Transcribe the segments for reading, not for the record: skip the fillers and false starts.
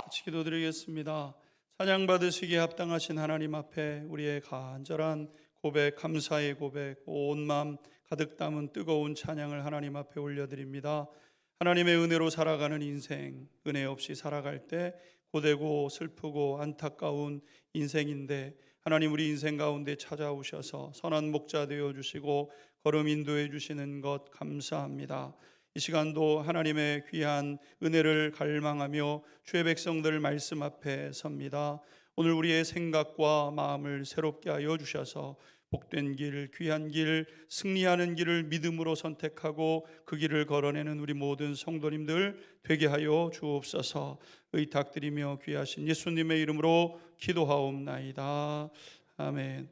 같이 기도드리겠습니다. 찬양 받으시기에 합당하신 하나님 앞에 우리의 간절한 고백, 감사의 고백, 온 마음 가득 담은 뜨거운 찬양을 하나님 앞에 올려드립니다. 하나님의 은혜로 살아가는 인생, 은혜 없이 살아갈 때 고되고 슬프고 안타까운 인생인데 하나님 우리 인생 가운데 찾아오셔서 선한 목자 되어주시고 걸음 인도해 주시는 것 감사합니다. 이 시간도 하나님의 귀한 은혜를 갈망하며 주의 백성들 말씀 앞에 섭니다. 오늘 우리의 생각과 마음을 새롭게 하여 주셔서 복된 길, 귀한 길, 승리하는 길을 믿음으로 선택하고 그 길을 걸어내는 우리 모든 성도님들 되게 하여 주옵소서. 의탁드리며 귀하신 예수님의 이름으로 기도하옵나이다. 아멘.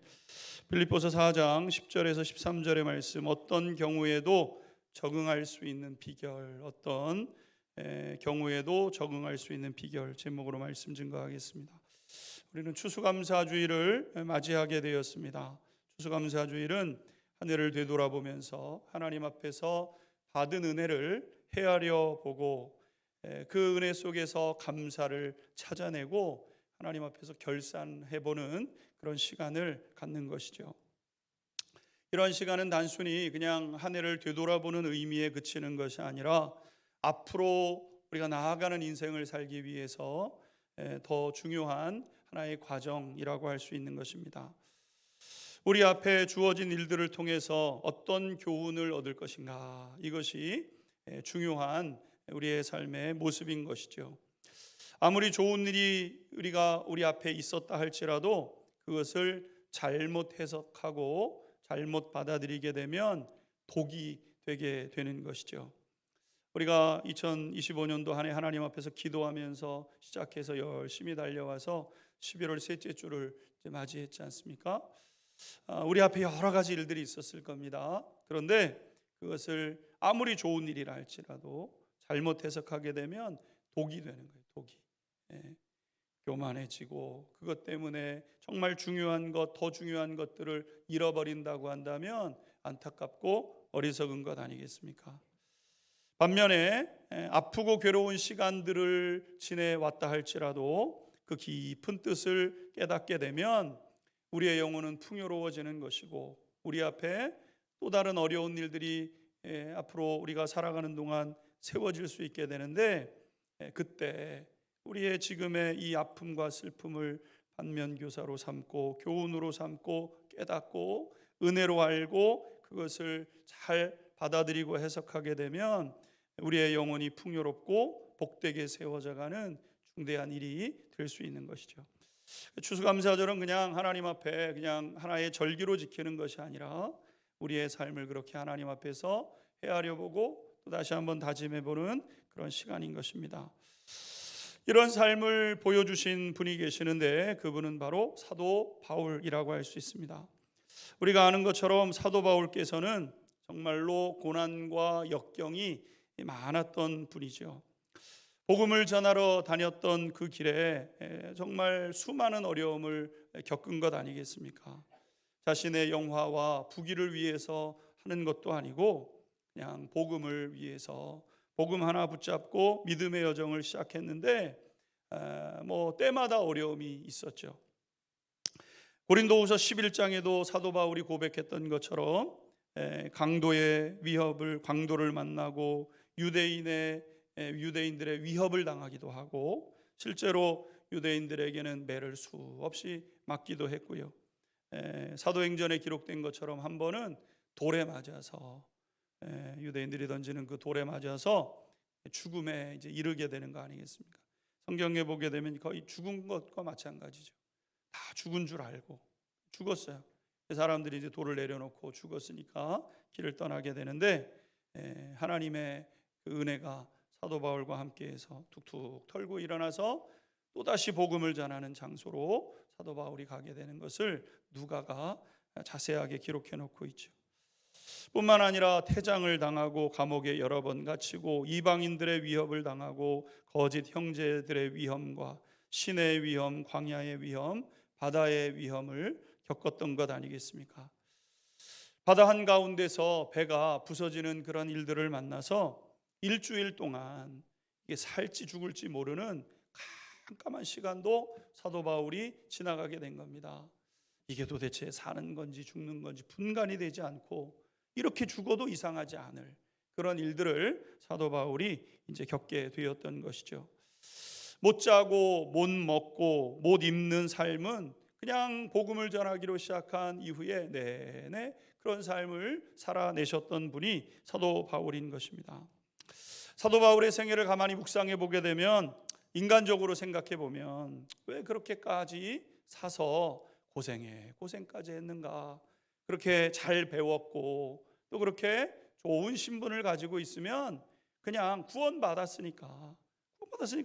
빌립보서 4장 10절에서 13절의 말씀, 어떤 경우에도 적응할 수 있는 비결, 어떤 경우에도 적응할 수 있는 비결 제목으로 말씀 증거하겠습니다. 우리는 추수감사주일을 맞이하게 되었습니다. 추수감사주일은 한 해를 되돌아보면서 하나님 앞에서 받은 은혜를 헤아려 보고 그 은혜 속에서 감사를 찾아내고 하나님 앞에서 결산해보는 그런 시간을 갖는 것이죠. 이런 시간은 단순히 그냥 한 해를 되돌아보는 의미에 그치는 것이 아니라 앞으로 우리가 나아가는 인생을 살기 위해서 더 중요한 하나의 과정이라고 할 수 있는 것입니다. 우리 앞에 주어진 일들을 통해서 어떤 교훈을 얻을 것인가, 이것이 중요한 우리의 삶의 모습인 것이죠. 아무리 좋은 일이 우리 앞에 있었다 할지라도 그것을 잘못 해석하고 잘못 받아들이게 되면 독이 되게 되는 것이죠. 우리가 2025년도 한 해 하나님 앞에서 기도하면서 시작해서 열심히 달려와서 11월 셋째 주를 이제 맞이했지 않습니까? 우리 앞에 여러 가지 일들이 있었을 겁니다. 그런데 그것을 아무리 좋은 일이라 할지라도 잘못 해석하게 되면 독이 되는 거예요. 독이. 교만해지고 그것 때문에 정말 중요한 것, 더 중요한 것들을 잃어버린다고 한다면 안타깝고 어리석은 것 아니겠습니까? 반면에 아프고 괴로운 시간들을 지내왔다 할지라도 그 깊은 뜻을 깨닫게 되면 우리의 영혼은 풍요로워지는 것이고 우리 앞에 또 다른 어려운 일들이 앞으로 우리가 살아가는 동안 세워질 수 있게 되는데 그때 우리의 지금의 이 아픔과 슬픔을 반면교사로 삼고 교훈으로 삼고 깨닫고 은혜로 알고 그것을 잘 받아들이고 해석하게 되면 우리의 영혼이 풍요롭고 복되게 세워져가는 중대한 일이 될 수 있는 것이죠. 추수감사절은 그냥 하나님 앞에 그냥 하나의 절기로 지키는 것이 아니라 우리의 삶을 그렇게 하나님 앞에서 헤아려보고 또 다시 한번 다짐해보는 그런 시간인 것입니다. 이런 삶을 보여주신 분이 계시는데 그분은 바로 사도 바울이라고 할 수 있습니다. 우리가 아는 것처럼 사도 바울께서는 정말로 고난과 역경이 많았던 분이죠. 복음을 전하러 다녔던 그 길에 정말 수많은 어려움을 겪은 것 아니겠습니까? 자신의 영화와 부귀를 위해서 하는 것도 아니고 그냥 복음을 위해서 복음 하나 붙잡고 믿음의 여정을 시작했는데 때마다 어려움이 있었죠. 고린도후서 11장에도 사도 바울이 고백했던 것처럼 강도의 위협을 강도를 만나고 유대인들의 위협을 당하기도 하고 실제로 유대인들에게는 매를 수 없이 맞기도 했고요. 사도행전에 기록된 것처럼 한 번은 돌에 맞아서 유대인들이 던지는 그 돌에 맞아서 죽음에 이제 이르게 되는 거 아니겠습니까? 성경에 보게 되면 거의 죽은 것과 마찬가지죠. 다 죽은 줄 알고 죽었어요. 사람들이 이제 돌을 내려놓고 죽었으니까 길을 떠나게 되는데 하나님의 그 은혜가 사도 바울과 함께해서 툭툭 털고 일어나서 또다시 복음을 전하는 장소로 사도 바울이 가게 되는 것을 누가가 자세하게 기록해 놓고 있죠. 뿐만 아니라 퇴장을 당하고 감옥에 여러 번 갇히고 이방인들의 위협을 당하고 거짓 형제들의 위험과 신의 위험, 광야의 위험, 바다의 위험을 겪었던 것 아니겠습니까? 바다 한가운데서 배가 부서지는 그런 일들을 만나서 일주일 동안 이게 살지 죽을지 모르는 깜깜한 시간도 사도 바울이 지나가게 된 겁니다. 이게 도대체 사는 건지 죽는 건지 분간이 되지 않고 이렇게 죽어도 이상하지 않을 그런 일들을 사도 바울이 이제 겪게 되었던 것이죠. 못 자고 못 먹고 못 입는 삶은 그냥 복음을 전하기로 시작한 이후에 내내 그런 삶을 살아내셨던 분이 사도 바울인 것입니다. 사도 바울의 생애를 가만히 묵상해 보게 되면 인간적으로 생각해 보면 왜 그렇게까지 사서 고생까지 했는가? 그렇게 잘 배웠고 또 그렇게 좋은 신분을 가지고 있으면 그냥 구원받았으니까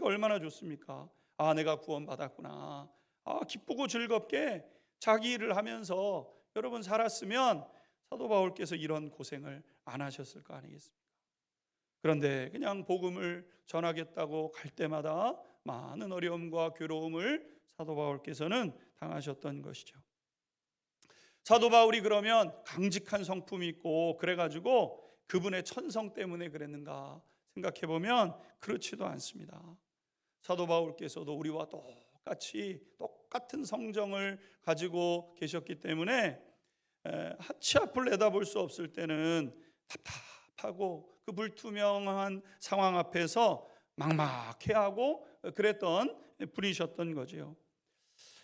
얼마나 좋습니까? 아, 내가 구원받았구나. 아, 기쁘고 즐겁게 자기 일을 하면서 여러분 살았으면 사도 바울께서 이런 고생을 안 하셨을 거 아니겠습니까? 그런데 그냥 복음을 전하겠다고 갈 때마다 많은 어려움과 괴로움을 사도 바울께서는 당하셨던 것이죠. 사도 바울이 그러면 강직한 성품이 있고 그래가지고 그분의 천성 때문에 그랬는가 생각해 보면 그렇지도 않습니다. 사도 바울께서도 우리와 똑같은 성정을 가지고 계셨기 때문에 치 앞을 내다볼 수 없을 때는 답답하고 그 불투명한 상황 앞에서 막막해하고 그랬던 분이셨던 거죠.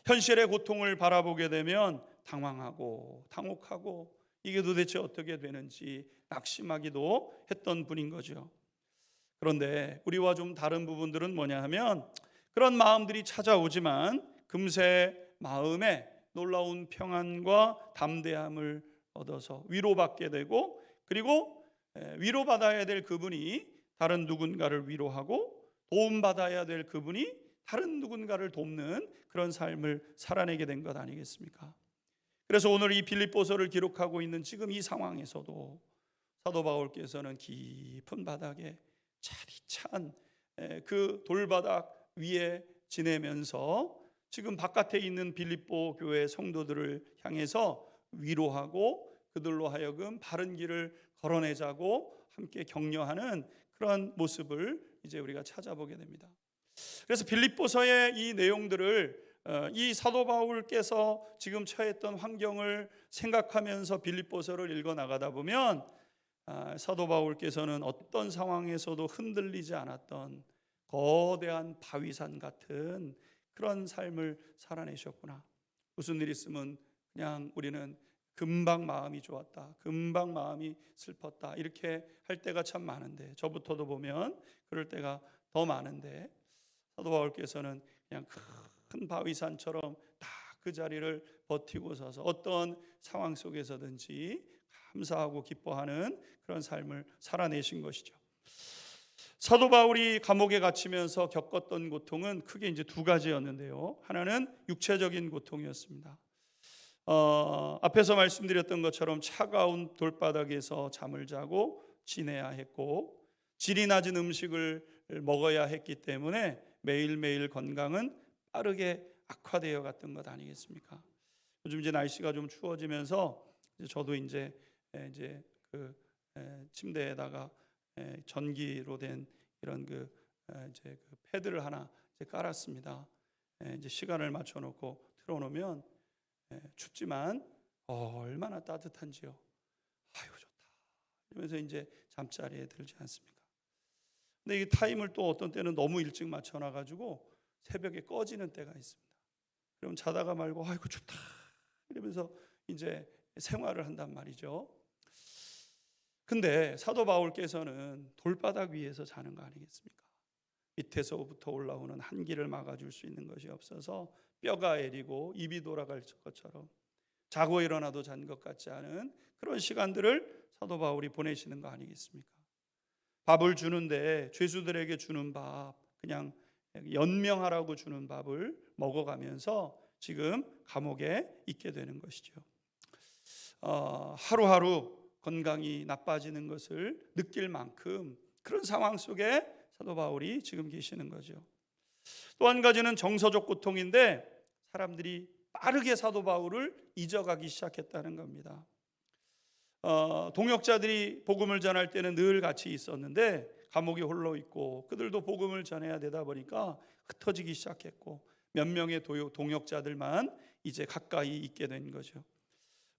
현실의 고통을 바라보게 되면 당황하고 당혹하고 이게 도대체 어떻게 되는지 낙심하기도 했던 분인 거죠. 그런데 우리와 좀 다른 부분들은 뭐냐 하면 그런 마음들이 찾아오지만 금세 마음에 놀라운 평안과 담대함을 얻어서 위로받게 되고 그리고 위로받아야 될 그분이 다른 누군가를 위로하고 도움받아야 될 그분이 다른 누군가를 돕는 그런 삶을 살아내게 된 것 아니겠습니까? 그래서 오늘 이 빌립보서를 기록하고 있는 지금 이 상황에서도 사도 바울께서는 깊은 바닥에 차디찬 그 돌바닥 위에 지내면서 지금 바깥에 있는 빌립보 교회 성도들을 향해서 위로하고 그들로 하여금 바른 길을 걸어내자고 함께 격려하는 그런 모습을 이제 우리가 찾아보게 됩니다. 그래서 빌립보서의 이 내용들을 이 사도 바울께서 지금 처했던 환경을 생각하면서 빌립보서를 읽어 나가다 보면 사도 바울께서는 어떤 상황에서도 흔들리지 않았던 거대한 바위산 같은 그런 삶을 살아내셨구나. 무슨 일 있으면 그냥 우리는 금방 마음이 좋았다, 금방 마음이 슬펐다 이렇게 할 때가 참 많은데 저부터도 보면 그럴 때가 더 많은데 사도 바울께서는 그냥 큰 바위산처럼 다 그 자리를 버티고 서서 어떤 상황 속에서든지 감사하고 기뻐하는 그런 삶을 살아내신 것이죠. 사도 바울이 감옥에 갇히면서 겪었던 고통은 크게 이제 두 가지였는데요. 하나는 육체적인 고통이었습니다. 앞에서 말씀드렸던 것처럼 차가운 돌바닥에서 잠을 자고 지내야 했고 질이 낮은 음식을 먹어야 했기 때문에 매일매일 건강은 빠르게 악화되어 갔던 것 아니겠습니까? 요즘 이제 날씨가 좀 추워지면서 저도 이제 그 침대에다가 전기로 된 이런 이제 그 패드를 하나 이제 깔았습니다. 이제 시간을 맞춰놓고 틀어놓으면 춥지만 얼마나 따뜻한지요. 아유 좋다. 이러면서 이제 잠자리에 들지 않습니까? 근데 이 타임을 또 어떤 때는 너무 일찍 맞춰놔가지고 새벽에 꺼지는 때가 있습니다. 그럼 자다가 말고 아이고 춥다 이러면서 이제 생활을 한단 말이죠. 근데 사도 바울께서는 돌바닥 위에서 자는 거 아니겠습니까? 밑에서부터 올라오는 한기를 막아줄 수 있는 것이 없어서 뼈가 애리고 입이 돌아갈 것처럼 자고 일어나도 잔 것 같지 않은 그런 시간들을 사도 바울이 보내시는 거 아니겠습니까? 밥을 주는데 죄수들에게 주는 밥 그냥 연명하라고 주는 밥을 먹어가면서 지금 감옥에 있게 되는 것이죠. 하루하루 건강이 나빠지는 것을 느낄 만큼 그런 상황 속에 사도 바울이 지금 계시는 거죠. 또 한 가지는 정서적 고통인데 사람들이 빠르게 사도 바울을 잊어가기 시작했다는 겁니다. 동역자들이 복음을 전할 때는 늘 같이 있었는데 감옥에 홀로 있고 그들도 복음을 전해야 되다 보니까 흩어지기 시작했고 몇 명의 동역자들만 이제 가까이 있게 된 거죠.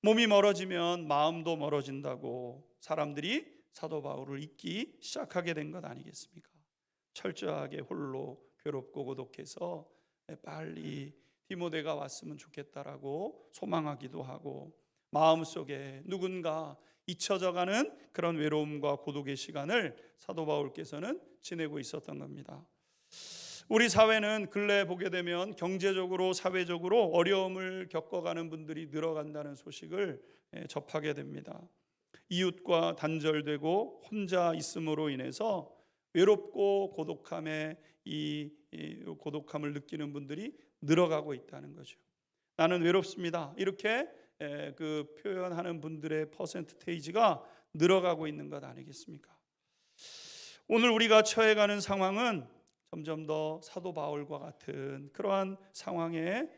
몸이 멀어지면 마음도 멀어진다고 사람들이 사도 바울을 잊기 시작하게 된 것 아니겠습니까? 철저하게 홀로 괴롭고 고독해서 빨리 디모데가 왔으면 좋겠다라고 소망하기도 하고 마음속에 누군가 잊혀져가는 그런 외로움과 고독의 시간을 사도 바울께서는 지내고 있었던 겁니다. 우리 사회는 근래 보게 되면 경제적으로 사회적으로 어려움을 겪어가는 분들이 늘어간다는 소식을 접하게 됩니다. 이웃과 단절되고 혼자 있음으로 인해서 외롭고 이 고독함을 느끼는 분들이 늘어가고 있다는 거죠. 나는 외롭습니다. 이렇게 그 표현하는 분들의 퍼센테이지가 늘어가고 있는 것 아니겠습니까? 오늘 우리가 처해가는 상황은 점점 더 사도 바울과 같은 그러한 상황에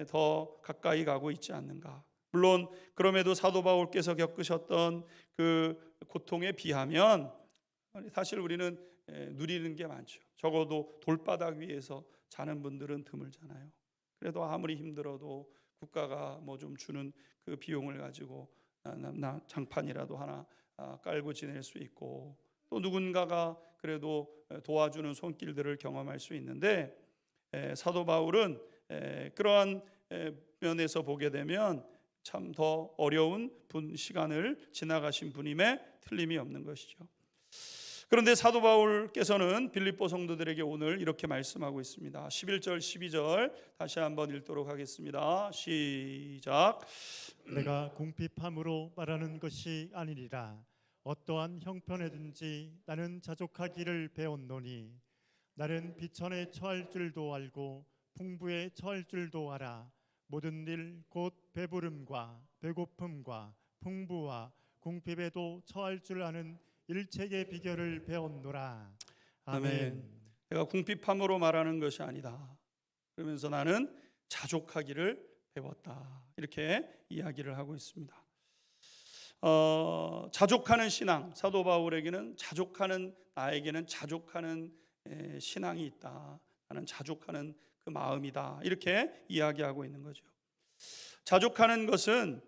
더 가까이 가고 있지 않는가. 물론 그럼에도 사도 바울께서 겪으셨던 그 고통에 비하면 사실 우리는 누리는 게 많죠. 적어도 돌바닥 위에서 자는 분들은 드물잖아요. 그래도 아무리 힘들어도 국가가 뭐 좀 주는 그 비용을 가지고 장판이라도 하나 깔고 지낼 수 있고 또 누군가가 그래도 도와주는 손길들을 경험할 수 있는데 사도 바울은 그러한 면에서 보게 되면 참 더 어려운 시간을 지나가신 분임에 틀림이 없는 것이죠. 그런데 사도 바울께서는 빌립보 성도들에게 오늘 이렇게 말씀하고 있습니다. 11절 12절 다시 한번 읽도록 하겠습니다. 시작. 내가 궁핍함으로 말하는 것이 아니니라. 어떠한 형편에든지 나는 자족하기를 배웠노니 나는 비천에 처할 줄도 알고 풍부에 처할 줄도 알아. 모든 일 곧 배부름과 배고픔과 풍부와 궁핍에도 처할 줄 아는 일체의 비결을 배웠노라. 아멘. 내가 궁핍함으로 말하는 것이 아니다. 그러면서 나는 자족하기를 배웠다. 이렇게 이야기를 하고 있습니다. 자족하는 신앙, 사도 바울에게는 나에게는 자족하는 신앙이 있다. 나는 자족하는 그 마음이다. 이렇게 이야기하고 있는 거죠. 자족하는 것은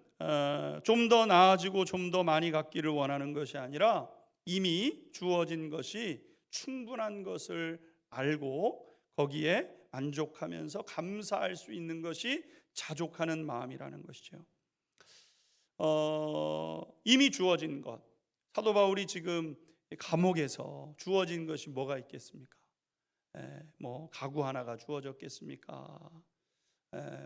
좀 더 나아지고 좀 더 많이 갖기를 원하는 것이 아니라 이미 주어진 것이 충분한 것을 알고 거기에 만족하면서 감사할 수 있는 것이 자족하는 마음이라는 것이죠. 이미 주어진 것, 사도 바울이 지금 감옥에서 주어진 것이 뭐가 있겠습니까? 뭐 가구 하나가 주어졌겠습니까?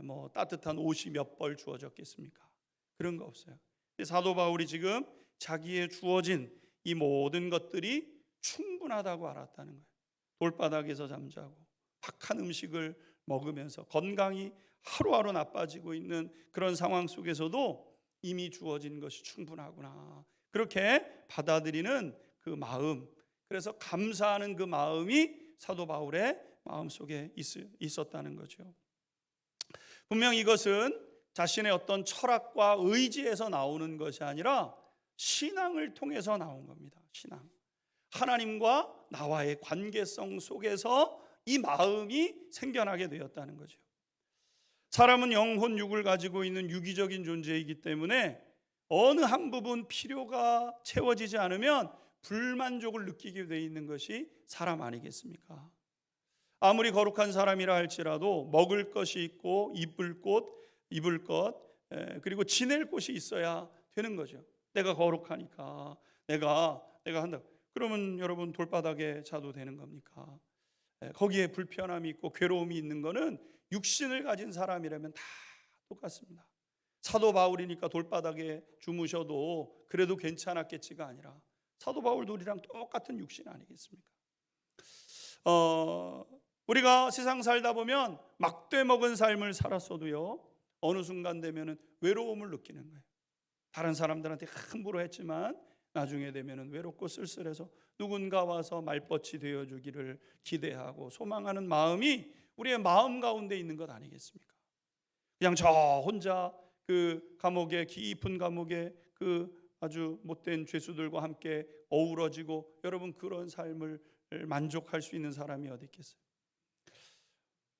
뭐 따뜻한 옷이 몇 벌 주어졌겠습니까? 그런 거 없어요. 사도 바울이 지금 자기의 주어진 이 모든 것들이 충분하다고 알았다는 거예요. 돌바닥에서 잠자고 박한 음식을 먹으면서 건강이 하루하루 나빠지고 있는 그런 상황 속에서도 이미 주어진 것이 충분하구나. 그렇게 받아들이는 그 마음, 그래서 감사하는 그 마음이 사도 바울의 마음속에 있었다는 거죠. 분명 이것은 자신의 어떤 철학과 의지에서 나오는 것이 아니라 신앙을 통해서 나온 겁니다. 신앙. 하나님과 나와의 관계성 속에서 이 마음이 생겨나게 되었다는 거죠. 사람은 영혼 육을 가지고 있는 유기적인 존재이기 때문에 어느 한 부분 필요가 채워지지 않으면 불만족을 느끼게 되어 있는 것이 사람 아니겠습니까? 아무리 거룩한 사람이라 할지라도 먹을 것이 있고 입을 것 그리고 지낼 곳이 있어야 되는 거죠. 내가 거룩하니까 내가 한다. 그러면 여러분 돌바닥에 자도 되는 겁니까? 거기에 불편함이 있고 괴로움이 있는 거는 육신을 가진 사람이라면 다 똑같습니다. 사도 바울이니까 돌바닥에 주무셔도 그래도 괜찮았겠지가 아니라 사도 바울도 우리랑 똑같은 육신 아니겠습니까? 우리가 세상 살다 보면 막돼 먹은 삶을 살았어도요 어느 순간 되면은 외로움을 느끼는 거예요. 다른 사람들한테 함부로 했지만 나중에 되면은 외롭고 쓸쓸해서 누군가 와서 말벗이 되어주기를 기대하고 소망하는 마음이 우리의 마음 가운데 있는 것 아니겠습니까? 그냥 저 혼자 그 감옥에 깊은 감옥에 그 아주 못된 죄수들과 함께 어우러지고 여러분 그런 삶을 만족할 수 있는 사람이 어디 있겠어요?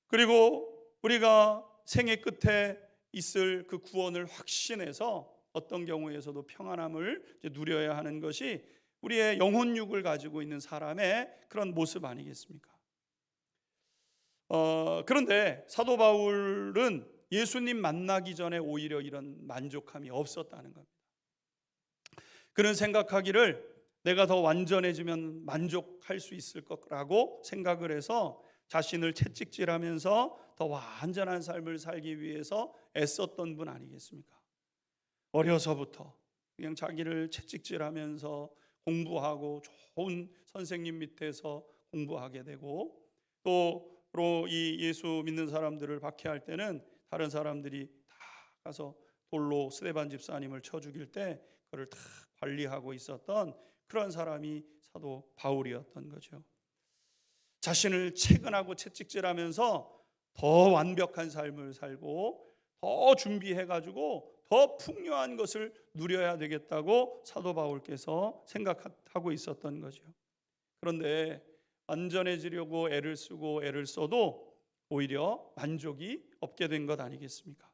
그리고 우리가 생애 끝에 있을 그 구원을 확신해서 어떤 경우에서도 평안함을 누려야 하는 것이 우리의 영혼육을 가지고 있는 사람의 그런 모습 아니겠습니까? 그런데 사도 바울은 예수님 만나기 전에 오히려 이런 만족함이 없었다는 겁니다. 그는 생각하기를 내가 더 완전해지면 만족할 수 있을 거라고 생각을 해서 자신을 채찍질하면서 더 완전한 삶을 살기 위해서 애썼던 분 아니겠습니까? 어려서부터 그냥 자기를 채찍질하면서 공부하고 좋은 선생님 밑에서 공부하게 되고 또 이 예수 믿는 사람들을 박해할 때는 다른 사람들이 다 가서 돌로 스데반 집사님을 쳐 죽일 때 그를 다 관리하고 있었던 그런 사람이 사도 바울이었던 거죠. 자신을 채근하고 채찍질하면서 더 완벽한 삶을 살고 더 준비해가지고 더 풍요한 것을 누려야 되겠다고 사도 바울께서 생각하고 있었던 거죠. 그런데 완전해지려고 애를 쓰고 애를 써도 오히려 만족이 없게 된 것 아니겠습니까?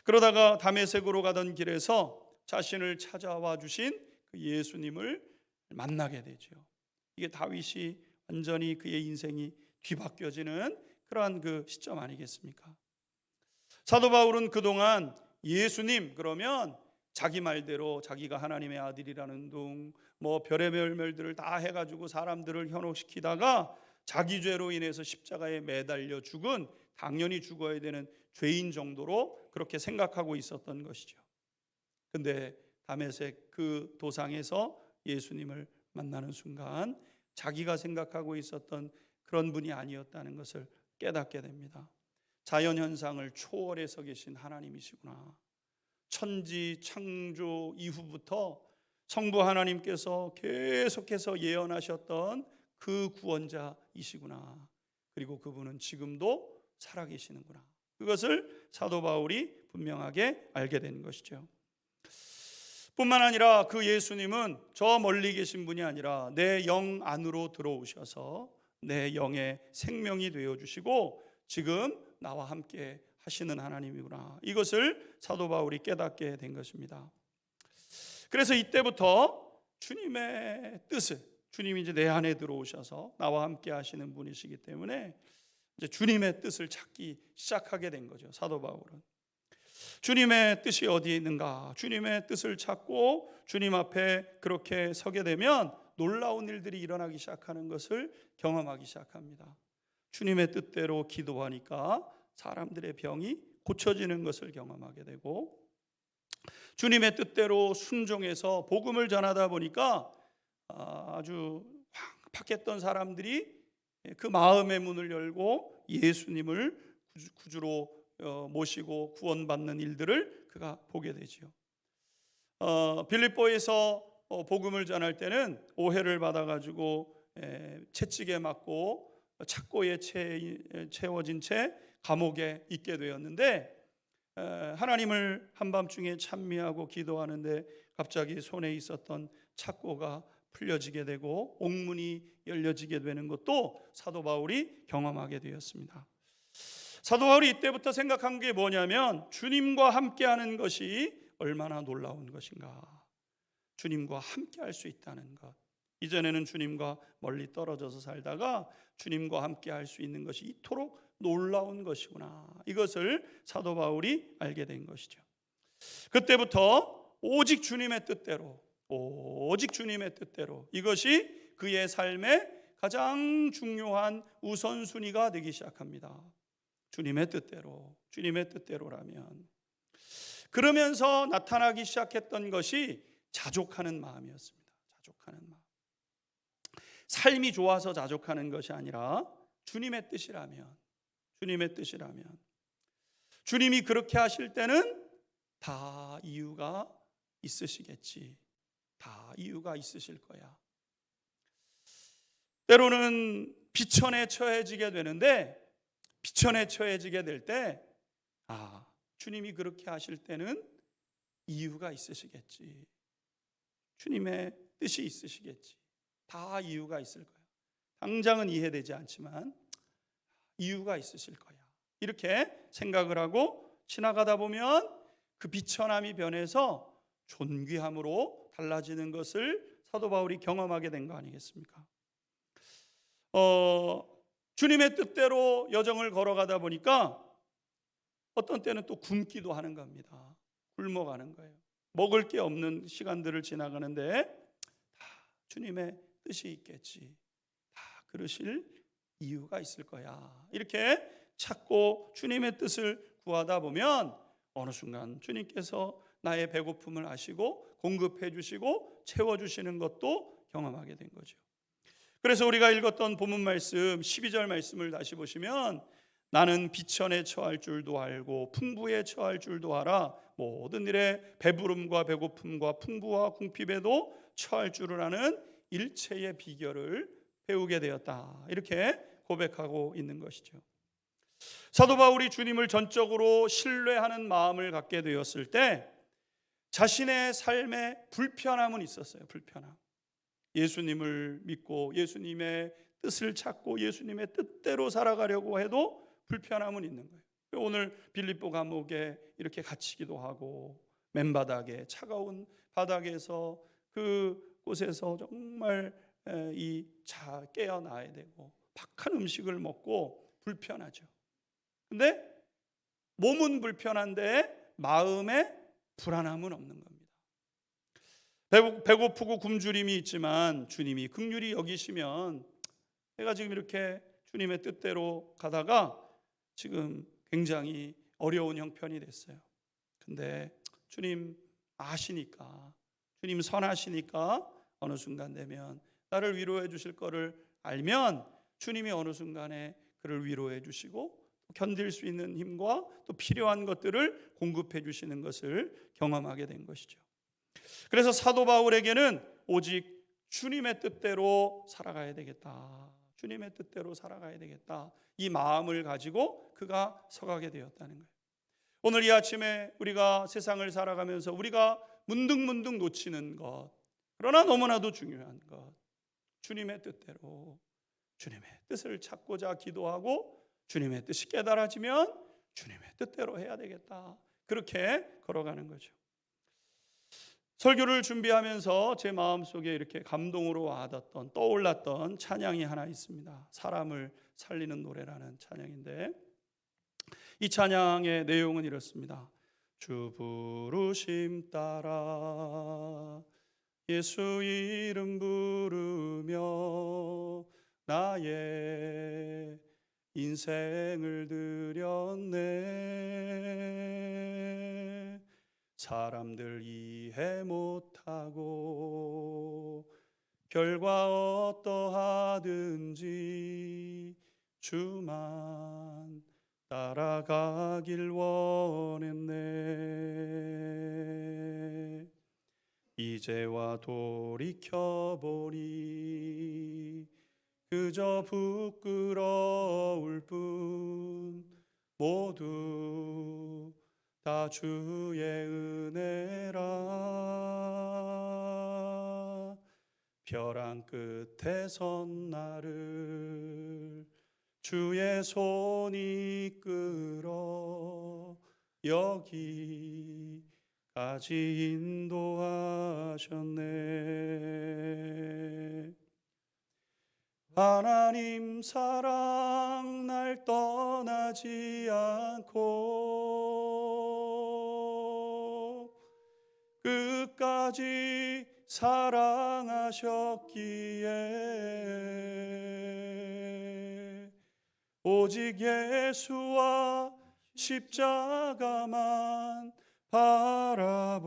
그러다가 다메섹으로 가던 길에서 자신을 찾아와 주신 그 예수님을 만나게 되죠. 이게 다윗이 완전히 그의 인생이 뒤바뀌어지는 그러한 그 시점 아니겠습니까? 사도 바울은 그동안 예수님 그러면 자기 말대로 자기가 하나님의 아들이라는 둥 뭐 별의별 말들을 다 해가지고 사람들을 현혹시키다가 자기 죄로 인해서 십자가에 매달려 죽은 당연히 죽어야 되는 죄인 정도로 그렇게 생각하고 있었던 것이죠. 근데 다메섹 그 도상에서 예수님을 만나는 순간 자기가 생각하고 있었던 그런 분이 아니었다는 것을 깨닫게 됩니다. 자연현상을 초월해서 계신 하나님이시구나. 천지 창조 이후부터 성부 하나님께서 계속해서 예언하셨던 그 구원자이시구나. 그리고 그분은 지금도 살아계시는구나. 그것을 사도 바울이 분명하게 알게 된 것이죠. 뿐만 아니라 그 예수님은 저 멀리 계신 분이 아니라 내 영 안으로 들어오셔서 내 영의 생명이 되어주시고 지금 나와 함께 하시는 하나님이구나. 이것을 사도 바울이 깨닫게 된 것입니다. 그래서 이때부터 주님의 뜻을, 주님이 이제 내 안에 들어오셔서 나와 함께 하시는 분이시기 때문에 이제 주님의 뜻을 찾기 시작하게 된 거죠. 사도 바울은 주님의 뜻이 어디에 있는가? 주님의 뜻을 찾고 주님 앞에 그렇게 서게 되면 놀라운 일들이 일어나기 시작하는 것을 경험하기 시작합니다. 주님의 뜻대로 기도하니까 사람들의 병이 고쳐지는 것을 경험하게 되고 주님의 뜻대로 순종해서 복음을 전하다 보니까 아주 황팍했던 사람들이 그 마음의 문을 열고 예수님을 구주로 모시고 구원받는 일들을 그가 보게 되지요. 빌립보에서 복음을 전할 때는 오해를 받아가지고 채찍에 맞고 착고에 채워진 채 감옥에 있게 되었는데 하나님을 한밤중에 찬미하고 기도하는데 갑자기 손에 있었던 착고가 풀려지게 되고 옥문이 열려지게 되는 것도 사도 바울이 경험하게 되었습니다. 사도 바울이 이때부터 생각한 게 뭐냐면 주님과 함께하는 것이 얼마나 놀라운 것인가. 주님과 함께할 수 있다는 것. 이전에는 주님과 멀리 떨어져서 살다가 주님과 함께할 수 있는 것이 이토록 놀라운 것이구나. 이것을 사도 바울이 알게 된 것이죠. 그때부터 오직 주님의 뜻대로, 오직 주님의 뜻대로, 이것이 그의 삶의 가장 중요한 우선순위가 되기 시작합니다. 주님의 뜻대로, 주님의 뜻대로라면. 그러면서 나타나기 시작했던 것이 자족하는 마음이었습니다. 자족하는 마음. 삶이 좋아서 자족하는 것이 아니라 주님의 뜻이라면, 주님의 뜻이라면, 주님이 그렇게 하실 때는 다 이유가 있으시겠지. 다 이유가 있으실 거야. 때로는 비천에 처해지게 되는데 비천에 처해지게 될 때 주님이 그렇게 하실 때는 이유가 있으시겠지. 주님의 뜻이 있으시겠지. 다 이유가 있을 거야. 당장은 이해되지 않지만 이유가 있으실 거야. 이렇게 생각을 하고 지나가다 보면 그 비천함이 변해서 존귀함으로 달라지는 것을 사도 바울이 경험하게 된 거 아니겠습니까? 주님의 뜻대로 여정을 걸어가다 보니까 어떤 때는 또 굶기도 하는 겁니다. 굶어가는 거예요. 먹을 게 없는 시간들을 지나가는데 다 주님의 뜻이 있겠지. 다 그러실 이유가 있을 거야. 이렇게 찾고 주님의 뜻을 구하다 보면 어느 순간 주님께서 나의 배고픔을 아시고 공급해 주시고 채워주시는 것도 경험하게 된 거죠. 그래서 우리가 읽었던 본문 말씀 12절 말씀을 다시 보시면 나는 비천에 처할 줄도 알고 풍부에 처할 줄도 알아 모든 일에 배부름과 배고픔과 풍부와 궁핍에도 처할 줄을 아는 일체의 비결을 배우게 되었다. 이렇게 고백하고 있는 것이죠. 사도 바울이 주님을 전적으로 신뢰하는 마음을 갖게 되었을 때 자신의 삶에 불편함은 있었어요. 불편함. 예수님을 믿고 예수님의 뜻을 찾고 예수님의 뜻대로 살아가려고 해도 불편함은 있는 거예요. 오늘 빌립보 감옥에 이렇게 갇히기도 하고 맨바닥에 차가운 바닥에서 그곳에서 정말 깨어나야 되고 박한 음식을 먹고 불편하죠. 근데 몸은 불편한데 마음에 불안함은 없는 겁니다. 배고프고 굶주림이 있지만 주님이 긍휼히 여기시면 내가 지금 이렇게 주님의 뜻대로 가다가 지금 굉장히 어려운 형편이 됐어요. 근데 주님 아시니까, 주님 선하시니까 어느 순간 되면 나를 위로해 주실 거를 알면 주님이 어느 순간에 그를 위로해 주시고 견딜 수 있는 힘과 또 필요한 것들을 공급해 주시는 것을 경험하게 된 것이죠. 그래서 사도 바울에게는 오직 주님의 뜻대로 살아가야 되겠다. 주님의 뜻대로 살아가야 되겠다. 이 마음을 가지고 그가 서가게 되었다는 거예요. 오늘 이 아침에 우리가 세상을 살아가면서 우리가 문득문득 놓치는 것, 그러나 너무나도 중요한 것, 주님의 뜻대로 주님의 뜻을 찾고자 기도하고 주님의 뜻이 깨달아지면 주님의 뜻대로 해야 되겠다. 그렇게 걸어가는 거죠. 설교를 준비하면서 제 마음속에 이렇게 감동으로 와닿던 떠올랐던 찬양이 하나 있습니다. 사람을 살리는 노래라는 찬양인데 이 찬양의 내용은 이렇습니다. 주 부르심 따라 예수 이름 부르며 나의 인생을 드렸네. 사람들 이해 못하고 결과 어떠하든지 주만 따라가길 원했네. 이제와 돌이켜보니 그저 부끄러울 뿐 모두 다 주의 은혜라. 벼랑 끝에 선 나를 주의 손이 이끌어 여기까지 인도하셨네. 하나님 사랑 날 떠나지 않고 끝까지 사랑하셨기에 오직 예수와 십자가만 바라보면서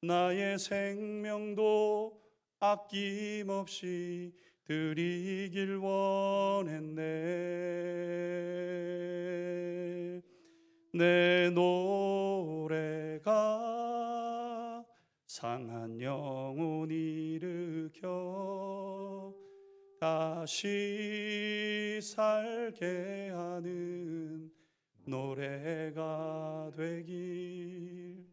나의 생명도 아낌없이 드리길 원했네. 내 노래가 상한 영혼 일으켜 다시 살게 하는 노래가 되길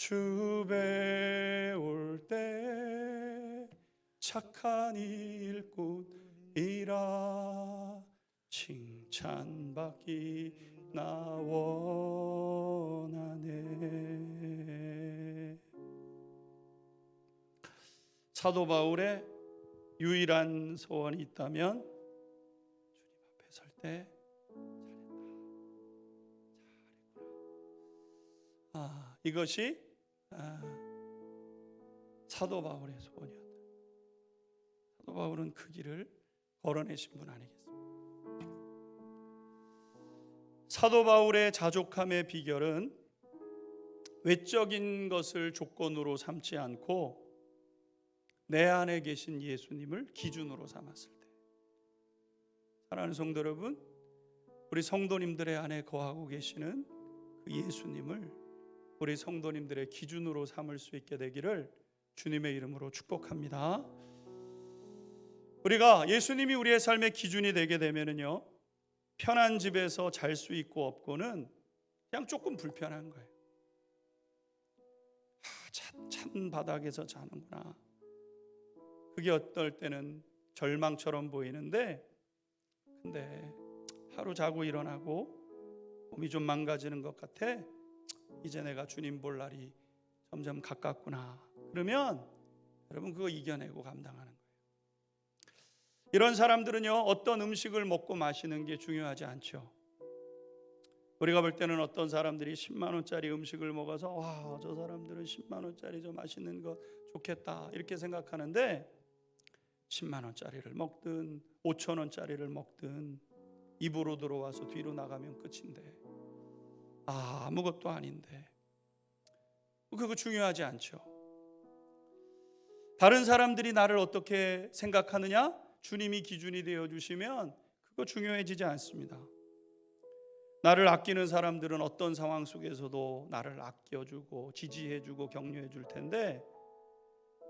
주 배울 때 착한 일꾼이라 칭찬받기 나 원하네. 사도 바울의 유일한 소원이 있다면 주님 앞에 설 때 잘했구나. 이것이 사도 바울의 소원이었다. 사도 바울은 그 길을 걸어내신 분 아니겠습니까? 사도 바울의 자족함의 비결은 외적인 것을 조건으로 삼지 않고 내 안에 계신 예수님을 기준으로 삼았을 때. 사랑하는 성도 여러분, 우리 성도님들의 안에 거하고 계시는 그 예수님을 우리 성도님들의 기준으로 삼을 수 있게 되기를 주님의 이름으로 축복합니다. 우리가 예수님이 우리의 삶의 기준이 되게 되면은요, 편한 집에서 잘 수 있고 없고는 그냥 조금 불편한 거예요. 찬 바닥에서 자는구나. 그게 어떨 때는 절망처럼 보이는데, 근데 하루 자고 일어나고 몸이 좀 망가지는 것 같아. 이제 내가 주님 볼 날이 점점 가깝구나. 그러면 여러분 그거 이겨내고 감당하는 거예요. 이런 사람들은요, 어떤 음식을 먹고 마시는 게 중요하지 않죠. 우리가 볼 때는 어떤 사람들이 10만 원짜리 음식을 먹어서 와, 저 사람들은 10만 원짜리 저 맛있는 거 좋겠다 이렇게 생각하는데, 10만 원짜리를 먹든 5천 원짜리를 먹든 입으로 들어와서 뒤로 나가면 끝인데, 아무것도 아닌데 그거 중요하지 않죠. 다른 사람들이 나를 어떻게 생각하느냐, 주님이 기준이 되어주시면 그거 중요해지지 않습니다. 나를 아끼는 사람들은 어떤 상황 속에서도 나를 아껴주고 지지해주고 격려해줄 텐데,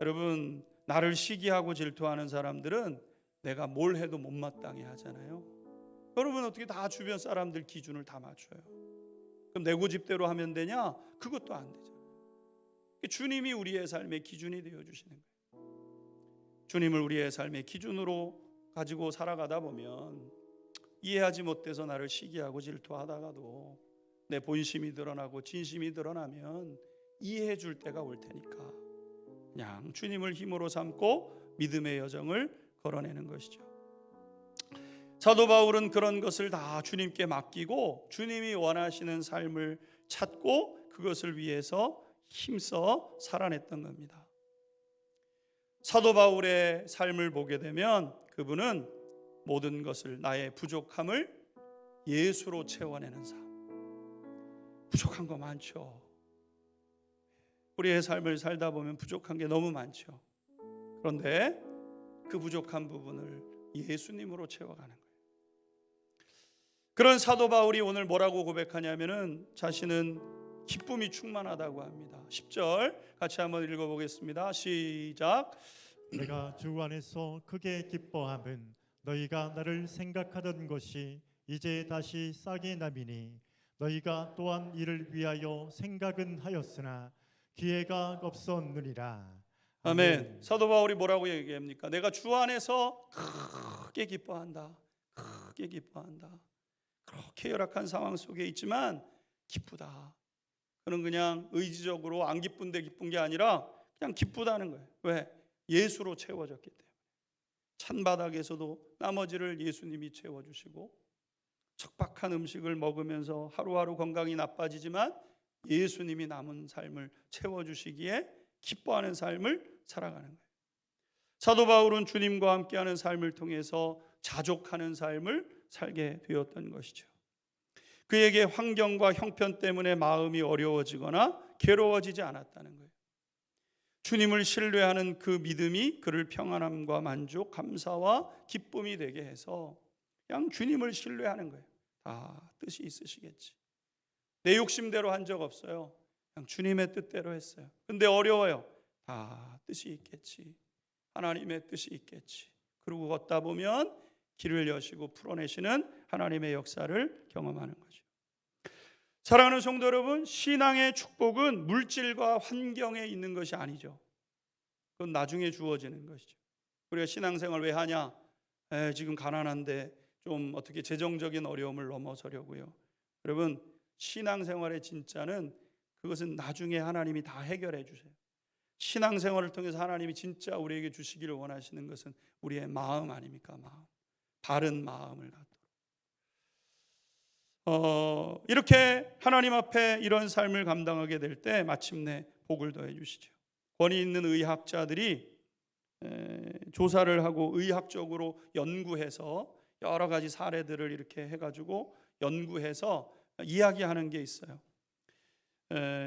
여러분 나를 시기하고 질투하는 사람들은 내가 뭘 해도 못마땅해 하잖아요. 여러분 어떻게 다 주변 사람들 기준을 다 맞춰요? 그럼 내 고집대로 하면 되냐? 그것도 안 되잖아요. 주님이 우리의 삶의 기준이 되어주시는 거예요. 주님을 우리의 삶의 기준으로 가지고 살아가다 보면 이해하지 못해서 나를 시기하고 질투하다가도 내 본심이 드러나고 진심이 드러나면 이해해 줄 때가 올 테니까 그냥 주님을 힘으로 삼고 믿음의 여정을 걸어내는 것이죠. 사도 바울은 그런 것을 다 주님께 맡기고 주님이 원하시는 삶을 찾고 그것을 위해서 힘써 살아냈던 겁니다. 사도 바울의 삶을 보게 되면 그분은 모든 것을, 나의 부족함을 예수로 채워내는 삶. 부족한 거 많죠. 우리의 삶을 살다 보면 부족한 게 너무 많죠. 그런데 그 부족한 부분을 예수님으로 채워가는 거예요. 그런 사도 바울이 오늘 뭐라고 고백하냐면은 자신은 기쁨이 충만하다고 합니다. 10절 같이 한번 읽어보겠습니다. 시작. 내가 주 안에서 크게 기뻐함은 너희가 나를 생각하던 것이 이제 다시 싹이 남이니 너희가 또한 이를 위하여 생각은 하였으나 기회가 없었느니라. 아멘. 사도 바울이 뭐라고 얘기합니까? 내가 주 안에서 크게 기뻐한다. 크게 기뻐한다. 그렇게 열악한 상황 속에 있지만 기쁘다. 그는 그냥 의지적으로 안 기쁜데 기쁜 게 아니라 그냥 기쁘다는 거예요. 왜? 예수로 채워졌기 때문에. 찬바닥에서도 나머지를 예수님이 채워주시고, 척박한 음식을 먹으면서 하루하루 건강이 나빠지지만 예수님이 남은 삶을 채워주시기에 기뻐하는 삶을 살아가는 거예요. 사도 바울은 주님과 함께하는 삶을 통해서 자족하는 삶을 살게 되었던 것이죠. 그에게 환경과 형편 때문에 마음이 어려워지거나 괴로워지지 않았다는 거예요. 주님을 신뢰하는 그 믿음이 그를 평안함과 만족, 감사와 기쁨이 되게 해서 그냥 주님을 신뢰하는 거예요. 다 뜻이 있으시겠지. 내 욕심대로 한 적 없어요. 그냥 주님의 뜻대로 했어요. 근데 어려워요. 다 뜻이 있겠지. 하나님의 뜻이 있겠지. 그러고 걷다 보면 길을 여시고 풀어내시는 하나님의 역사를 경험하는 거죠. 사랑하는 성도 여러분, 신앙의 축복은 물질과 환경에 있는 것이 아니죠. 그건 나중에 주어지는 것이죠. 우리가 신앙생활 왜 하냐? 지금 가난한데 좀 어떻게 재정적인 어려움을 넘어서려고요. 여러분, 신앙생활의 진짜는 그것은 나중에 하나님이 다 해결해 주세요. 신앙생활을 통해서 하나님이 진짜 우리에게 주시기를 원하시는 것은 우리의 마음 아닙니까? 마음. 바른 마음을 갖도록. 이렇게 하나님 앞에 이런 삶을 감당하게 될 때 마침내 복을 더해 주시죠. 권위 있는 의학자들이 조사를 하고 의학적으로 연구해서 여러 가지 사례들을 이렇게 해가지고 연구해서 이야기하는 게 있어요.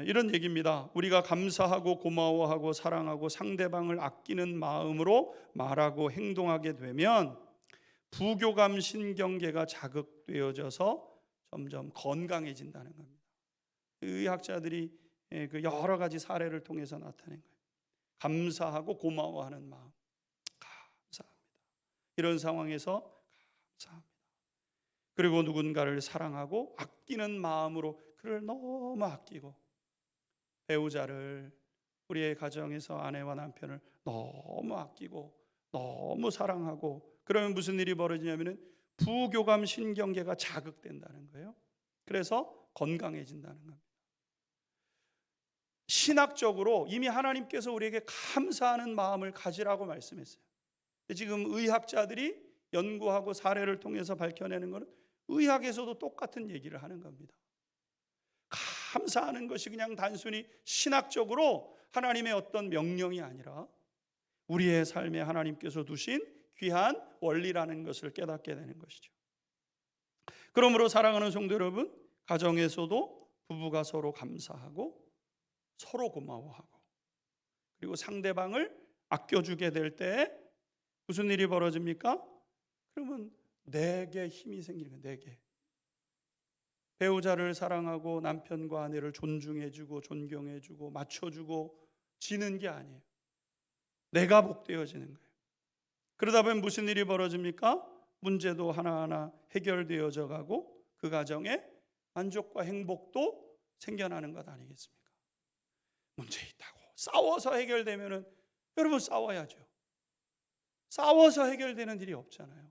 이런 얘기입니다. 우리가 감사하고 고마워하고 사랑하고 상대방을 아끼는 마음으로 말하고 행동하게 되면 부교감 신경계가 자극되어져서 점점 건강해진다는 겁니다. 의학자들이 그 여러 가지 사례를 통해서 나타낸 거예요. 감사하고 고마워하는 마음, 감사합니다. 이런 상황에서 감사합니다. 그리고 누군가를 사랑하고 아끼는 마음으로 그를 너무 아끼고, 배우자를, 우리의 가정에서 아내와 남편을 너무 아끼고 너무 사랑하고, 그러면 무슨 일이 벌어지냐면은 부교감 신경계가 자극된다는 거예요. 그래서 건강해진다는 겁니다. 신학적으로 이미 하나님께서 우리에게 감사하는 마음을 가지라고 말씀했어요. 지금 의학자들이 연구하고 사례를 통해서 밝혀내는 것은 의학에서도 똑같은 얘기를 하는 겁니다. 감사하는 것이 그냥 단순히 신학적으로 하나님의 어떤 명령이 아니라 우리의 삶에 하나님께서 두신 귀한 원리라는 것을 깨닫게 되는 것이죠. 그러므로 사랑하는 성도 여러분, 가정에서도 부부가 서로 감사하고 서로 고마워하고, 그리고 상대방을 아껴주게 될 때 무슨 일이 벌어집니까? 그러면 내게 힘이 생기는 거예요. 내게. 배우자를 사랑하고 남편과 아내를 존중해주고 존경해주고 맞춰주고 지는 게 아니에요. 내가 복되어지는 거예요. 그러다 보면 무슨 일이 벌어집니까? 문제도 하나하나 해결되어져 가고 그 가정에 만족과 행복도 생겨나는 것 아니겠습니까? 문제 있다고 싸워서 해결되면은, 여러분 싸워야죠. 싸워서 해결되는 일이 없잖아요.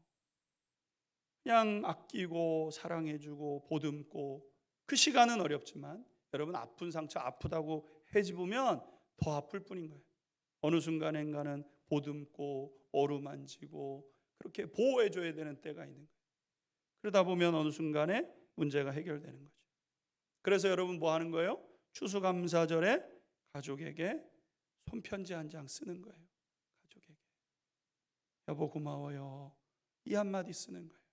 그냥 아끼고 사랑해주고 보듬고, 그 시간은 어렵지만 여러분 아픈 상처 아프다고 해집으면 더 아플 뿐인 거예요. 어느 순간엔가는 보듬고 어루만지고 그렇게 보호해줘야 되는 때가 있는 거예요. 그러다 보면 어느 순간에 문제가 해결되는 거죠. 그래서 여러분 뭐 하는 거예요? 추수감사절에 가족에게 손편지 한 장 쓰는 거예요. 가족에게 여보 고마워요, 이 한마디 쓰는 거예요.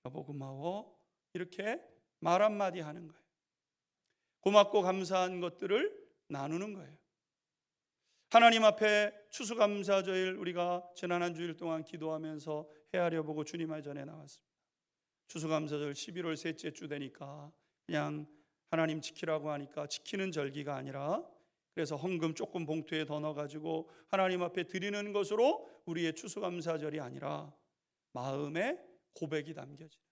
여보 고마워, 이렇게 말 한마디 하는 거예요. 고맙고 감사한 것들을 나누는 거예요. 하나님 앞에 추수감사절 우리가 지난 한 주일 동안 기도하면서 헤아려 보고 주님 전에 나왔습니다. 추수감사절 11월 셋째 주 되니까 그냥 하나님 지키라고 하니까 지키는 절기가 아니라, 그래서 헌금 조금 봉투에 더 넣어가지고 하나님 앞에 드리는 것으로 우리의 추수감사절이 아니라 마음에 고백이 담겨지는,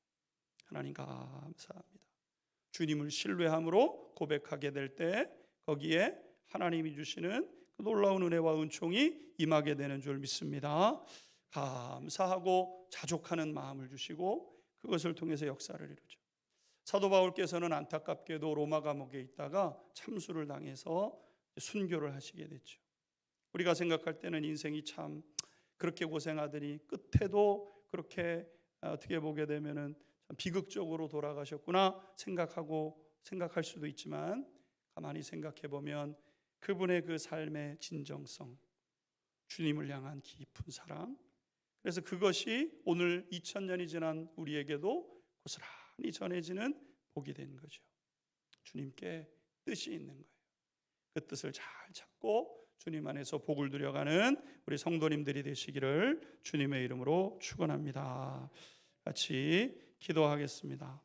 하나님 감사합니다, 주님을 신뢰함으로 고백하게 될 때 거기에 하나님이 주시는 그 놀라운 은혜와 은총이 임하게 되는 줄 믿습니다. 감사하고 자족하는 마음을 주시고 그것을 통해서 역사를 이루죠. 사도 바울께서는 안타깝게도 로마 감옥에 있다가 참수를 당해서 순교를 하시게 됐죠. 우리가 생각할 때는 인생이 참 그렇게 고생하더니 끝에도 그렇게 어떻게 보게 되면은 참 비극적으로 돌아가셨구나 생각할 수도 있지만, 가만히 생각해 보면 그분의 그 삶의 진정성, 주님을 향한 깊은 사랑, 그래서 그것이 오늘 2000년이 지난 우리에게도 고스란히 전해지는 복이 된 거죠. 주님께 뜻이 있는 거예요. 그 뜻을 잘 찾고 주님 안에서 복을 누려가는 우리 성도님들이 되시기를 주님의 이름으로 축원합니다. 같이 기도하겠습니다.